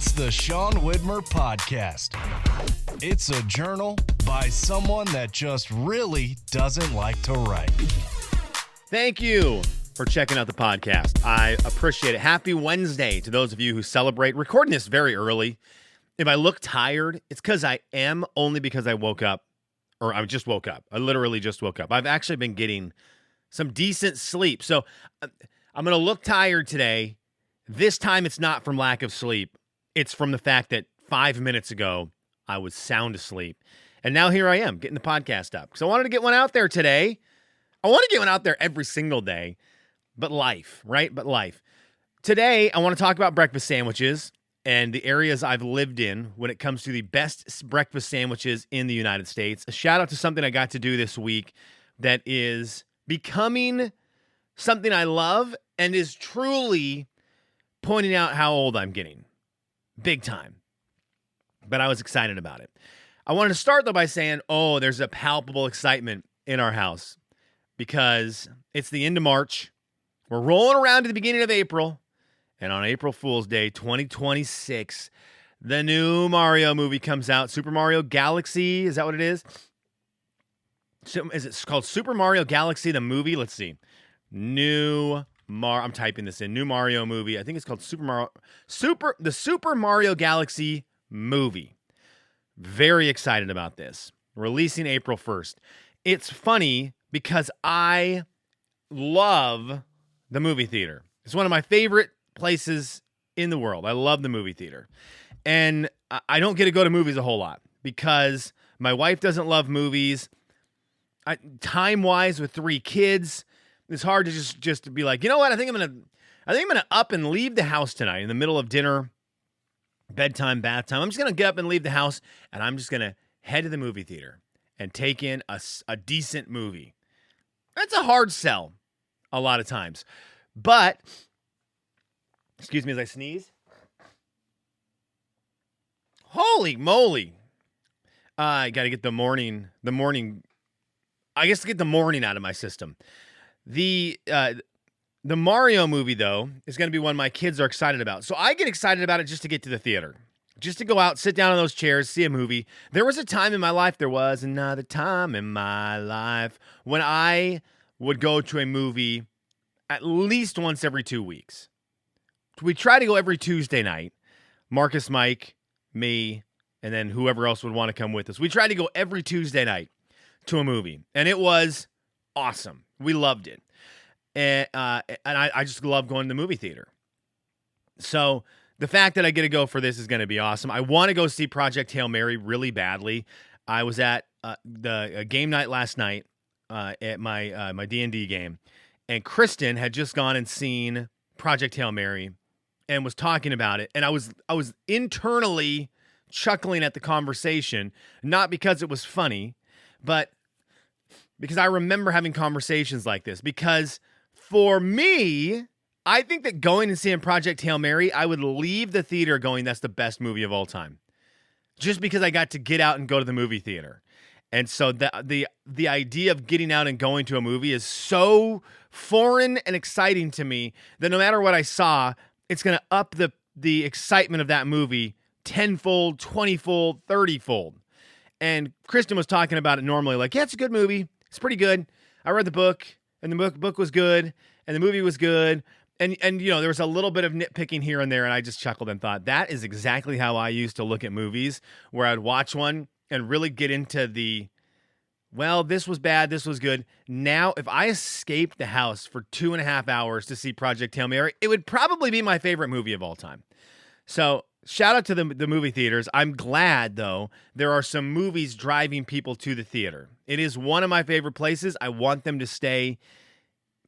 It's the Sean Widmer Podcast. It's a journal by someone that just really doesn't like to write. Thank you for checking out the podcast. I appreciate it. Happy Wednesday to those of you who celebrate. Recording this very early. If I look tired, it's because I am, only because I woke up, or I just woke up. I literally just woke up. I've actually been getting some decent sleep. So I'm going to look tired today. This time it's not from lack of sleep. It's from the fact that 5 minutes ago I was sound asleep. And now here I am getting the podcast up. Because I wanted to get one out there today. I want to get one out there every single day. But life, right? But life. Today I want to talk about breakfast sandwiches and the areas I've lived in when it comes to the best breakfast sandwiches in the United States. A shout out to something I got to do this week that is becoming something I love and is truly pointing out how old I'm getting. Big time. But I was excited about it. I wanted to start, though, by saying, there's a palpable excitement in our house because it's the end of March. We're rolling around to the beginning of April. And on April Fool's Day, 2026, the new Mario movie comes out. Super Mario Galaxy. Is that what it is? Is it called Super Mario Galaxy, the movie? Let's see. I'm typing this in. New Mario movie. I think it's called the Super Mario Galaxy movie. Very excited about this. Releasing April 1st. It's funny because I love the movie theater. It's one of my favorite places in the world. I love the movie theater. And I don't get to go to movies a whole lot because my wife doesn't love movies. Time-wise, with 3 kids, it's hard to just be like, you know what? I think I'm gonna up and leave the house tonight in the middle of dinner, bedtime, bath time. I'm just gonna get up and leave the house, and I'm just gonna head to the movie theater and take in a decent movie. That's a hard sell a lot of times, but excuse me as I sneeze. Holy moly! I got to get the morning. I guess to get the morning out of my system. The Mario movie, though, is going to be one my kids are excited about. So I get excited about it just to get to the theater. Just to go out, sit down on those chairs, see a movie. There was another time in my life when I would go to a movie at least once every 2 weeks. We try to go every Tuesday night. Marcus, Mike, me, and then whoever else would want to come with us. We tried to go every Tuesday night to a movie, and it was awesome. We loved it. And I just love going to the movie theater. So the fact that I get to go for this is going to be awesome. I want to go see Project Hail Mary really badly. I was at the game night last night at my D&D game, and Kristen had just gone and seen Project Hail Mary and was talking about it. And I was internally chuckling at the conversation, not because it was funny, but because I remember having conversations like this. Because for me, I think that going and seeing Project Hail Mary, I would leave the theater going, that's the best movie of all time. Just because I got to get out and go to the movie theater. And so the idea of getting out and going to a movie is so foreign and exciting to me that no matter what I saw, it's going to up the excitement of that movie tenfold, 20-fold, 30-fold. And Kristen was talking about it normally, like, yeah, it's a good movie. It's pretty good. I read the book, and the book was good, and the movie was good. And you know, there was a little bit of nitpicking here and there, and I just chuckled and thought, that is exactly how I used to look at movies, where I'd watch one and really get into this was bad, this was good. Now, if I escaped the house for 2.5 hours to see Project Hail Mary, it would probably be my favorite movie of all time. So shout out to the movie theaters. I'm glad, though, there are some movies driving people to the theater. It is one of my favorite places. I want them to stay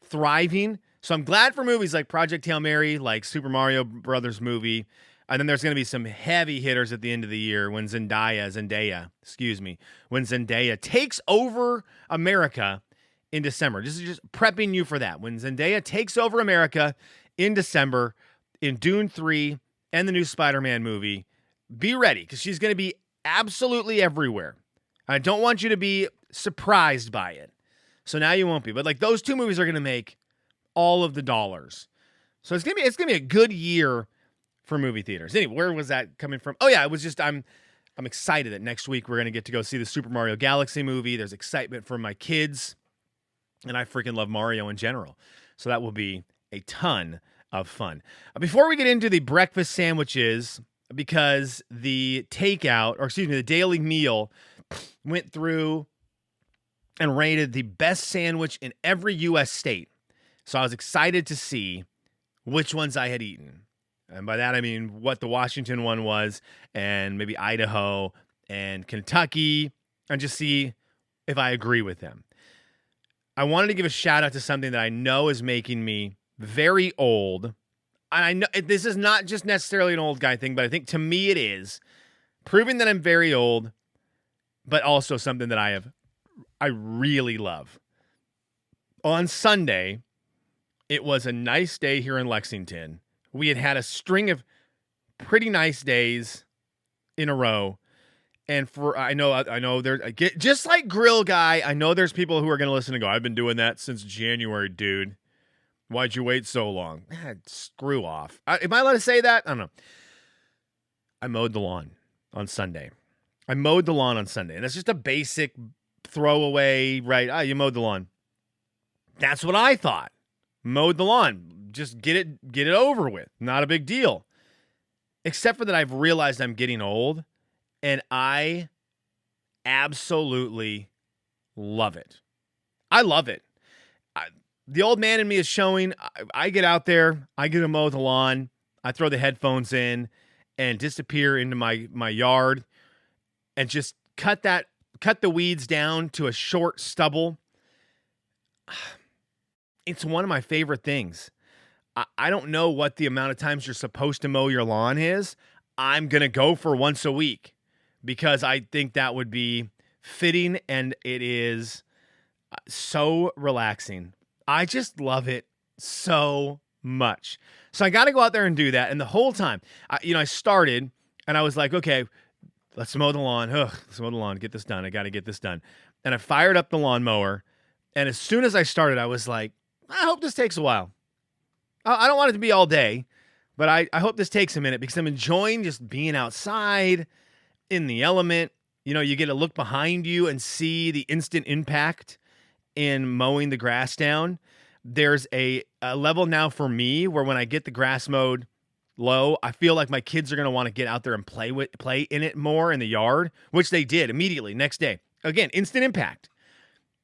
thriving. So I'm glad for movies like Project Hail Mary, like Super Mario Brothers movie. And then there's going to be some heavy hitters at the end of the year when Zendaya takes over America in December. Just prepping you for that. When Zendaya takes over America in December in Dune 3 and the new Spider-Man movie, be ready because she's going to be absolutely everywhere. I don't want you to be surprised by it. So now you won't be. But like those two movies are going to make all of the dollars. So it's going to be a good year for movie theaters. Anyway, where was that coming from? Oh yeah, it was just I'm excited that next week we're going to get to go see the Super Mario Galaxy movie. There's excitement from my kids, and I freaking love Mario in general. So that will be a ton of fun. Before we get into the breakfast sandwiches, because the daily meal went through and rated the best sandwich in every U.S. state. So I was excited to see which ones I had eaten. And by that, I mean what the Washington one was, and maybe Idaho and Kentucky, and just see if I agree with them. I wanted to give a shout out to something that I know is making me very old. And I know this is not just necessarily an old guy thing, but I think to me it is, proving that I'm very old, but also something that I really love. On Sunday, it was a nice day here in Lexington. We had a string of pretty nice days in a row. And I know there's just like Grill Guy, I know there's people who are going to listen and go, I've been doing that since January, dude. Why'd you wait so long? Screw off. Am I allowed to say that? I don't know. I mowed the lawn on Sunday. And that's just a basic throwaway, right? You mowed the lawn. That's what I thought. Mowed the lawn. Just get it over with. Not a big deal. Except for that I've realized I'm getting old, and I absolutely love it. I love it. The old man in me is showing. I get out there, I get to mow the lawn, I throw the headphones in and disappear into my yard and just cut the weeds down to a short stubble. It's one of my favorite things. I don't know what the amount of times you're supposed to mow your lawn is. I'm going to go for once a week because I think that would be fitting, and it is so relaxing. I just love it so much. So I got to go out there and do that. And the whole time, I started and I was like, okay, let's mow the lawn. Let's mow the lawn. Get this done. I got to get this done. And I fired up the lawnmower. And as soon as I started, I was like, I hope this takes a while. I don't want it to be all day, but I hope this takes a minute because I'm enjoying just being outside in the element. You get to look behind you and see the instant impact in mowing the grass down. There's a level now for me where when I get the grass mowed low, I feel like my kids are going to want to get out there and play in it more in the yard, which they did immediately next day. Again, instant impact.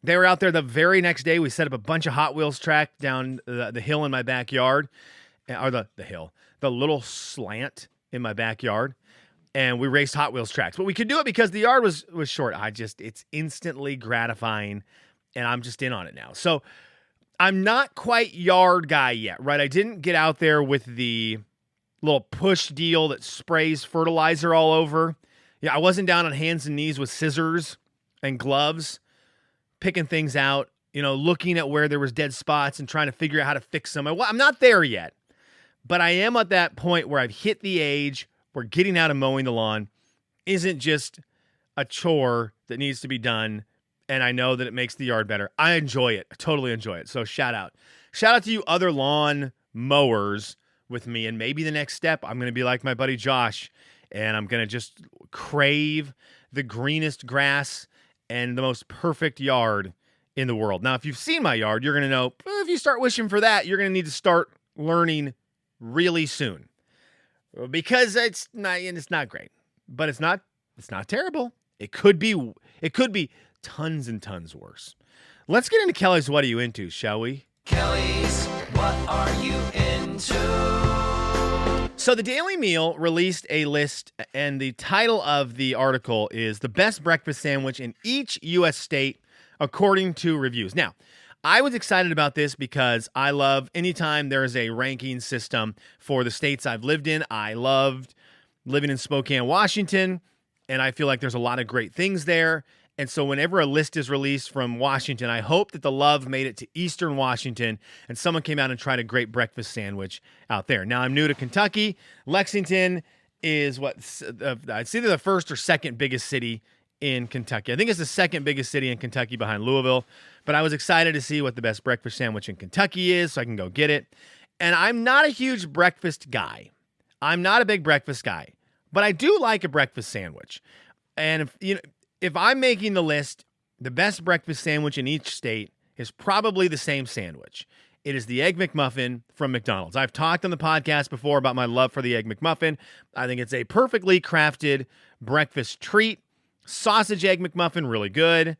They were out there the very next day. We set up a bunch of Hot Wheels track down the hill in my backyard, or the little slant in my backyard, and we raced Hot Wheels tracks. But we could do it because the yard was short. It's instantly gratifying, and I'm just in on it now. So I'm not quite yard guy yet, right? I didn't get out there with the little push deal that sprays fertilizer all over. Yeah, I wasn't down on hands and knees with scissors and gloves, picking things out, looking at where there was dead spots and trying to figure out how to fix them. I'm not there yet, but I am at that point where I've hit the age where getting out and mowing the lawn isn't just a chore that needs to be done, and I know that it makes the yard better. I enjoy it. I totally enjoy it. So shout out to you other lawn mowers with me, and maybe the next step, I'm going to be like my buddy Josh, and I'm going to just crave the greenest grass and the most perfect yard in the world. Now, if you've seen my yard, you're going to know if you start wishing for that, you're going to need to start learning really soon because it's not great, but it's not terrible. It could be tons and tons worse. Let's get into Kelly's What Are You Into, shall we? Kelly's What Are You Into? So the Daily Meal released a list, and the title of the article is The Best Breakfast Sandwich in Each U.S. State, according to reviews. Now, I was excited about this because I love anytime there is a ranking system for the states I've lived in. I loved living in Spokane, Washington, and I feel like there's a lot of great things there. And so whenever a list is released from Washington, I hope that the love made it to Eastern Washington and someone came out and tried a great breakfast sandwich out there. Now, I'm new to Kentucky. Lexington is it's either the first or second biggest city in Kentucky. I think it's the second biggest city in Kentucky behind Louisville. But I was excited to see what the best breakfast sandwich in Kentucky is so I can go get it. And I'm not a huge breakfast guy. I'm not a big breakfast guy, but I do like a breakfast sandwich. And if I'm making the list, the best breakfast sandwich in each state is probably the same sandwich. It is the Egg McMuffin from McDonald's. I've talked on the podcast before about my love for the Egg McMuffin. I think it's a perfectly crafted breakfast treat. Sausage Egg McMuffin, really good.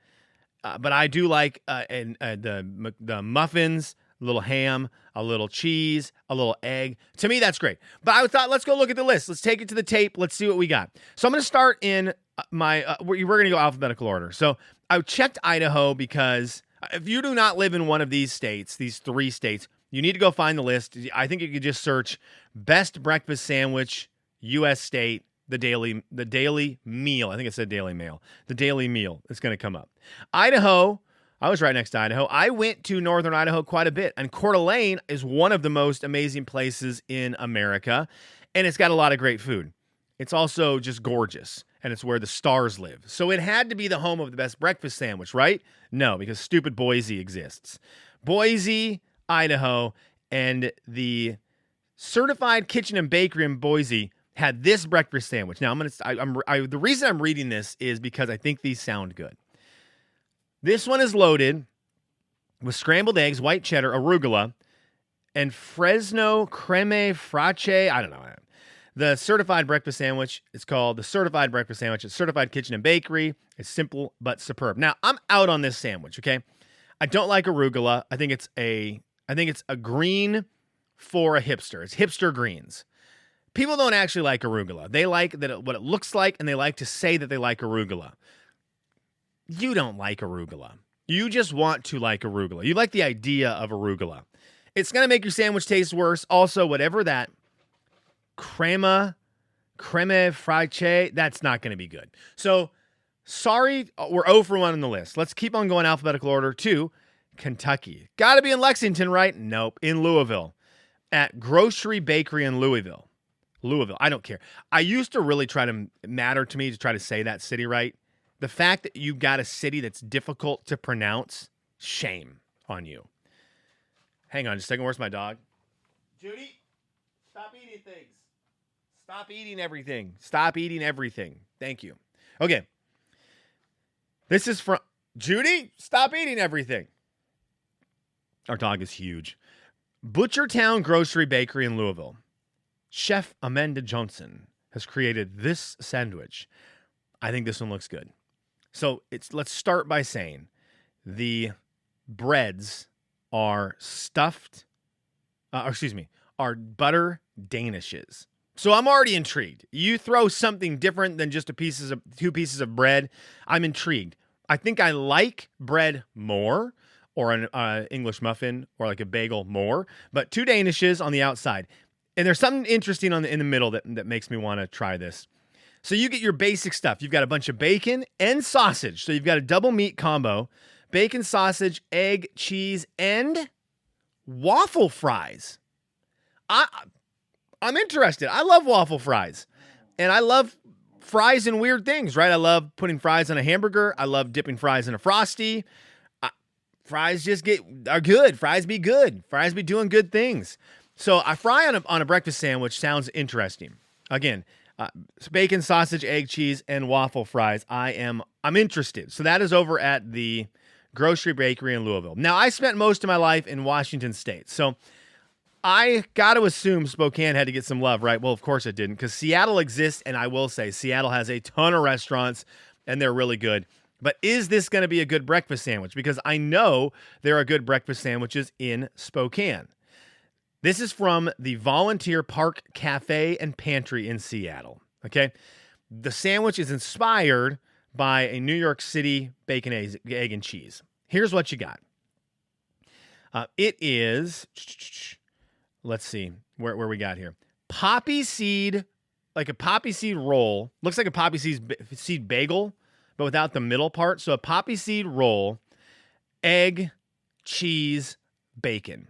But I do like the muffins, a little ham, a little cheese, a little egg. To me, that's great. But I thought, let's go look at the list. Let's take it to the tape. Let's see what we got. So I'm going to start in we're going to go alphabetical order. So I checked Idaho because if you do not live in one of these states, these 3 states, you need to go find the list. I think you could just search best breakfast sandwich, U.S. state, the daily meal. I think it said Daily Mail. The Daily Meal is going to come up. Idaho, I was right next to Idaho. I went to northern Idaho quite a bit, and Coeur d'Alene is one of the most amazing places in America, and it's got a lot of great food. It's also just gorgeous, and it's where the stars live. So it had to be the home of the best breakfast sandwich, right? No, because stupid Boise exists. Boise, Idaho, and the Certified Kitchen and Bakery in Boise had this breakfast sandwich. Now, the reason I'm reading this is because I think these sound good. This one is loaded with scrambled eggs, white cheddar, arugula, and Fresno creme fraiche. I don't know. The certified breakfast sandwich is called the Certified Breakfast Sandwich. It's Certified Kitchen and Bakery. It's simple but superb. Now, I'm out on this sandwich, okay? I don't like arugula. I think it's a green for a hipster. It's hipster greens. People don't actually like arugula. They like what it looks like, and they like to say that they like arugula. You don't like arugula. You just want to like arugula. You like the idea of arugula. It's going to make your sandwich taste worse. Also, whatever that creme fraiche, that's not going to be good. So, sorry, we're 0 for 1 on the list. Let's keep on going alphabetical order to Kentucky. Got to be in Lexington, right? Nope. In Louisville. At Grocery Bakery in Louisville, I don't care. I used to really try to say that city right. The fact that you got a city that's difficult to pronounce, shame on you. Hang on just a second. Where's my dog? Judy, stop eating things. Stop eating everything. Stop eating everything. Thank you. Okay. This is from Judy, stop eating everything. Our dog is huge. Butchertown Grocery Bakery in Louisville. Chef Amanda Johnson has created this sandwich. I think this one looks good. So let's start by saying the breads are are butter danishes. So I'm already intrigued. You throw something different than just two pieces of bread, I'm intrigued. I think I like bread more, or an English muffin, or like a bagel more, but 2 danishes on the outside. And there's something interesting in the middle that makes me want to try this. So you get your basic stuff. You've got a bunch of bacon and sausage. So you've got a double meat combo. Bacon, sausage, egg, cheese, and waffle fries. I'm interested. I love waffle fries. And I love fries and weird things, right? I love putting fries on a hamburger. I love dipping fries in a Frosty. Fries are good. Fries be good. Fries be doing good things. So a fry on a breakfast sandwich sounds interesting. Again, bacon, sausage, egg, cheese, and waffle fries. I'm interested. So that is over at the Grocery Bakery in Louisville. Now, I spent most of my life in Washington State, so I got to assume Spokane had to get some love, right? Well, of course it didn't, because Seattle exists, and I will say Seattle has a ton of restaurants, and they're really good. But is this going to be a good breakfast sandwich? Because I know there are good breakfast sandwiches in Spokane. This is from the Volunteer Park Cafe and Pantry in Seattle, okay? The sandwich is inspired by a New York City bacon, egg, and cheese. Here's what you got. It is, let's see, where we got here. Poppy seed, like a poppy seed roll. Looks like a poppy seed bagel, but without the middle part. So a poppy seed roll, egg, cheese, bacon.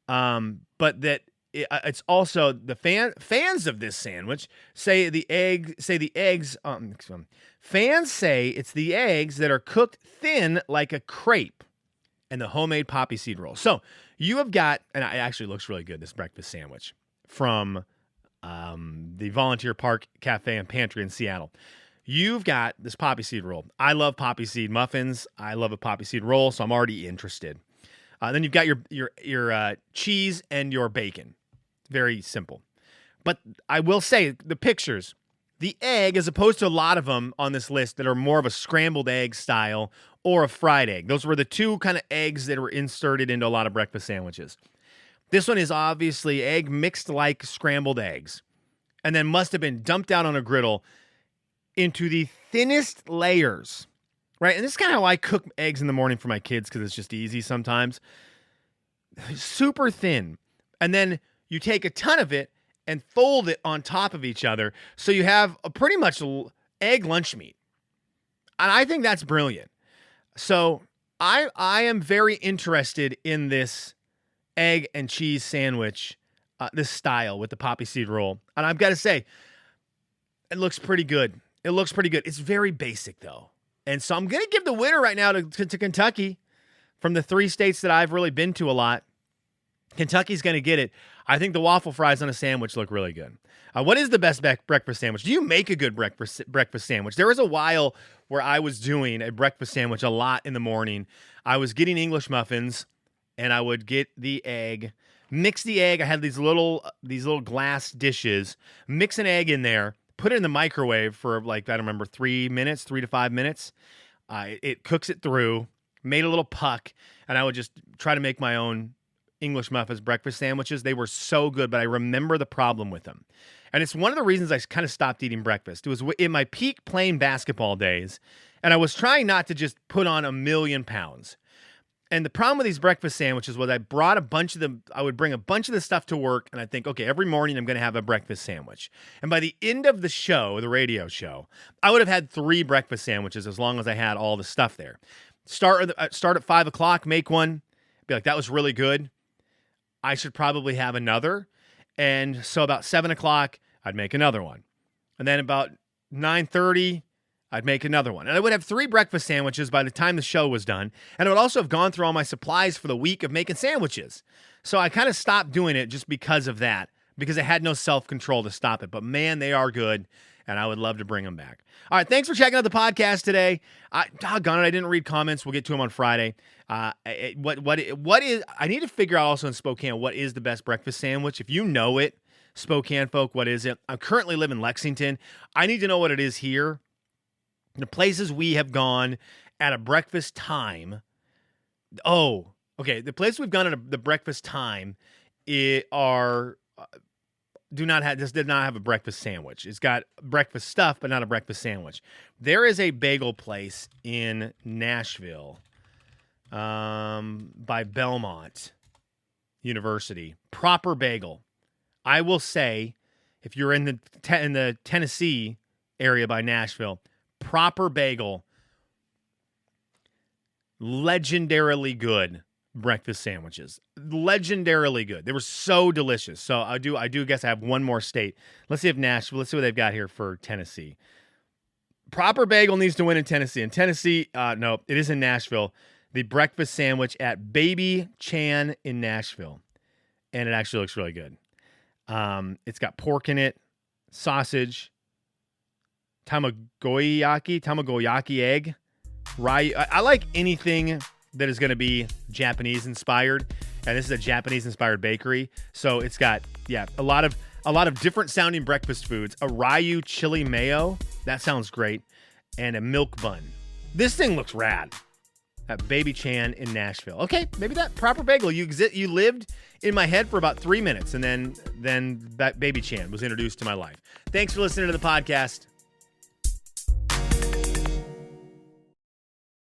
But that it's also the fans of this sandwich say the eggs. Fans say it's the eggs that are cooked thin like a crepe, and the homemade poppy seed roll. So you have got, and it actually looks really good, this breakfast sandwich from the Volunteer Park Cafe and Pantry in Seattle. You've got this poppy seed roll. I love poppy seed muffins. I love a poppy seed roll, so I'm already interested. Then you've got your cheese and your bacon. Very simple. But I will say, the pictures, the egg, as opposed to a lot of them on this list that are more of a scrambled egg style or a fried egg. Those were the two kind of eggs that were inserted into a lot of breakfast sandwiches. This one is obviously egg mixed like scrambled eggs, and then must have been dumped out on a griddle into the thinnest layers, right? And this is kind of how I cook eggs in the morning for my kids because it's just easy sometimes. Super thin. And then you take a ton of it and fold it on top of each other so you have a pretty much egg lunch meat. And I think that's brilliant. So I am very interested in this egg and cheese sandwich, this style with the poppy seed roll. And I've got to say, it looks pretty good. It looks pretty good. It's very basic, though. And so I'm going to give the winner right now to Kentucky from the 3 states that I've really been to a lot. Kentucky's going to get it. I think the waffle fries on a sandwich look really good. What is the best breakfast sandwich? Do you make a good breakfast sandwich? There was a while where I was doing a breakfast sandwich a lot in the morning. I was getting English muffins, and I would get the egg, mix the egg. I had these little glass dishes, mix an egg in there, put it in the microwave for like, I don't remember, 3 to 5 minutes. It cooks it through, made a little puck, and I would just try to make my own English muffins breakfast sandwiches. They were so good, but I remember the problem with them. And it's one of the reasons I kind of stopped eating breakfast. It was in my peak playing basketball days, and I was trying not to just put on 1,000,000 pounds. And the problem with these breakfast sandwiches was I would bring a bunch of the stuff to work, and I think, okay, every morning I'm going to have a breakfast sandwich. And by the end of the show, the radio show, I would have had 3 breakfast sandwiches as long as I had all the stuff there. Start at 5 o'clock, make one, be like, that was really good. I should probably have another. And so about 7 o'clock, I'd make another one. And then about 9:30, I'd make another one. And I would have 3 breakfast sandwiches by the time the show was done. And I would also have gone through all my supplies for the week of making sandwiches. So I kind of stopped doing it just because of that, because I had no self-control to stop it. But man, they are good, and I would love to bring them back. All right, thanks for checking out the podcast today. Doggone it, I didn't read comments. We'll get to them on Friday. What is? I need to figure out also in Spokane, what is the best breakfast sandwich? If you know it, Spokane folk, what is it? I currently live in Lexington. I need to know what it is here. The places we have gone at a breakfast time. Oh, okay. The places we've gone at the breakfast time did not have a breakfast sandwich. It's got breakfast stuff, but not a breakfast sandwich. There is a bagel place in Nashville, by Belmont University. Proper Bagel. I will say, if you're in the Tennessee area by Nashville, Proper Bagel, legendarily good breakfast sandwiches. Legendarily good. They were so delicious. So I do guess I have one more state. Let's see what they've got here for Tennessee. Proper Bagel needs to win in Tennessee. In Tennessee, no, it is in Nashville. The breakfast sandwich at Baby Chan in Nashville. And it actually looks really good. It's got pork in it, sausage, tamagoyaki egg, rye. I like anything that is going to be Japanese inspired, and this is a Japanese inspired bakery. So it's got a lot of different sounding breakfast foods. A Ryu chili mayo, that sounds great, and a milk bun. This thing looks rad. At Baby Chan in Nashville. Okay, maybe that Proper Bagel. You lived in my head for about 3 minutes, and then that Baby Chan was introduced to my life. Thanks for listening to the podcast.